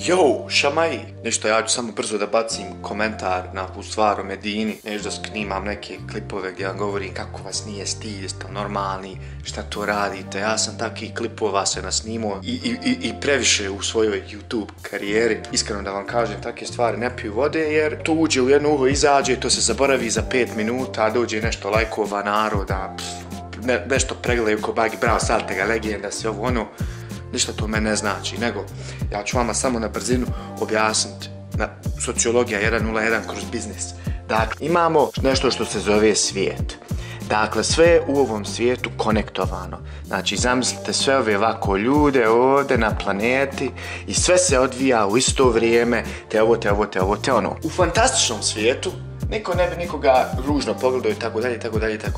Jo, šamaj! Ništa, ja ću samo brzo da bacim komentar na ovu stvar o Medini. Neću da snimam neke klipove gdje vam govorim kako vas nije stid, jeste normalni, šta to radite. Ja sam takvih klipova se nasnimao i previše u svojoj YouTube karijeri. Iskreno da vam kažem, takve stvari ne piju vode jer to uđe u jedno uho, izađe, to se zaboravi za 5 minuta, dođe nešto lajkova naroda, nešto pregledaju ko Bagi Bravo, Saltega, legenda, sve ovo ono. Ništa to me ne znači, nego ja ću vama samo na brzinu objasniti na sociologija 101 kroz biznis. Dakle, imamo nešto što se zove svijet. Dakle, sve je u ovom svijetu konektovano. Znači, zamislite sve ove ovako ljude ovdje na planeti i sve se odvija u isto vrijeme, te ono. U fantastičnom svijetu niko ne bi nikoga ružno pogledao i tako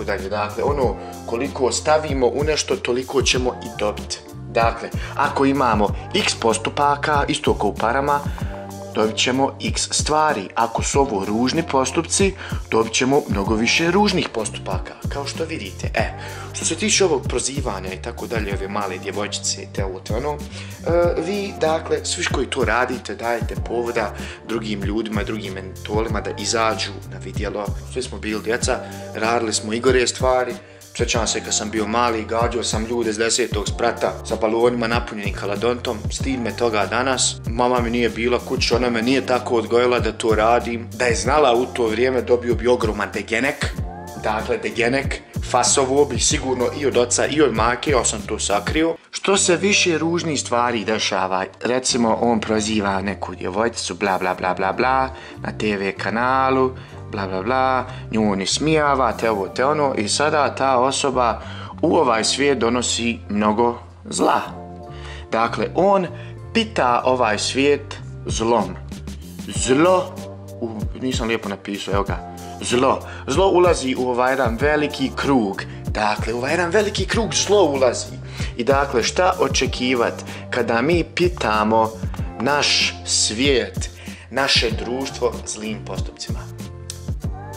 dalje. Dakle, ono koliko stavimo u nešto, toliko ćemo i dobiti. Dakle, ako imamo x postupaka, isto kao u parama, dobit ćemo x stvari. Ako su ovo ružni postupci, dobit ćemo mnogo više ružnih postupaka, kao što vidite. Što se tiče ovog prozivanja i tako dalje, ove male djevojčice, vi, dakle, svi koji to radite, dajete povoda drugim ljudima, drugim mentolima da izađu na vidjelo. Svi smo bili djeca, radili smo igore stvari. Sjećam se kad sam bio mali, gađao sam ljude s 10. sprata sa balonima napunjenim kaladontom. Stid me toga danas. Mama mi nije bila kući, ona me nije tako odgojila da to radim. Da je znala u to vrijeme, dobio bi ogroman degenek. Dakle, degenek, fasovo bi sigurno i od oca i od majke, ja sam to sakrio. Što se više ružnih stvari dešava, recimo on proziva neku djevojčicu, bla bla bla bla bla, na TV kanalu, bla bla bla, nju on ismijava, te ono, i sada ta osoba u ovaj svijet donosi mnogo zla. Dakle, on pita ovaj svijet zlom. Zlo, nisam lijepo napisao, evo ga, zlo ulazi u ovaj jedan veliki krug. Dakle, u ovaj jedan veliki krug zlo ulazi. I dakle, šta očekivati kada mi pitamo naš svijet, naše društvo zlim postupcima?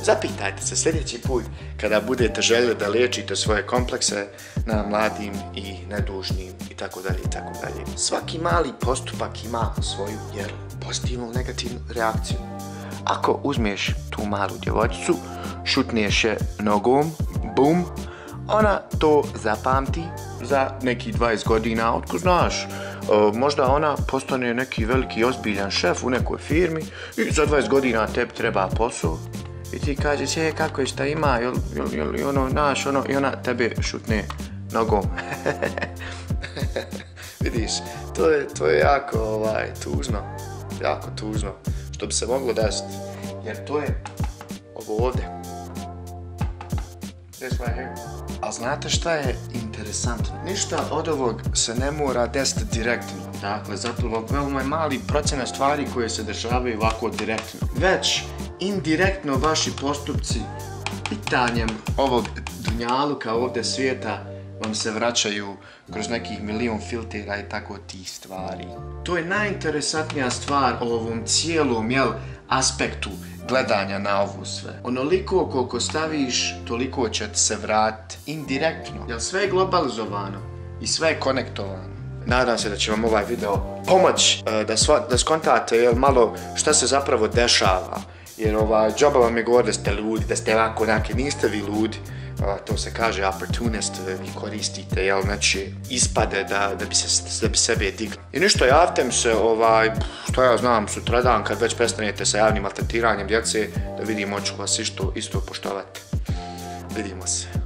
Zapitajte se sljedeći put kada budete željeli da liječite svoje komplekse na mladim i nedužnim i tako dalje. Svaki mali postupak ima svoju pozitivnu ili negativnu reakciju. Ako uzmeš tu malu djevojčicu, šutneš je nogom, bum, ona to zapamti za neki 20 godina, otko znaš. Možda ona postane neki veliki ozbiljan šef u nekoj firmi i za 20 godina tebi treba posao. I ti kažeš, kako je, šta ima, i ona tebe šutne nogom. Vidiš, to je jako tužno, što bi se moglo desiti, jer to je ovo ovdje. This right here. A znate šta je interesantno? Ništa od ovog se ne mora desiti direktno. Dakle, zapravo veoma je mali procenat stvari koje se dešavaju ovako direktno. Već indirektno vaši postupci pitanjem ovog dunjaluka ovdje svijeta vam se vraćaju kroz nekih milion filtera i tako tih stvari. To je najinteresantnija stvar o ovom cijelom aspektu gledanja na ovu sve. Onoliko koliko staviš, toliko će ti se vratiti indirektno. Jer sve je globalizovano i sve je konektovano. Nadam se da će vam ovaj video pomoći da skontate malo šta se zapravo dešava. Jer džaba vam je govor da ste ludi, da ste ovako onake, niste vi ludi. To se kaže opportunist, vi koristite znači ispade da bi sebe digli. I ništa, javite mi se, što ja znam, sutradan kad već prestanete sa javnim maltretiranjem djece, da vidimo hoću vas isto poštovati. Vidimo se.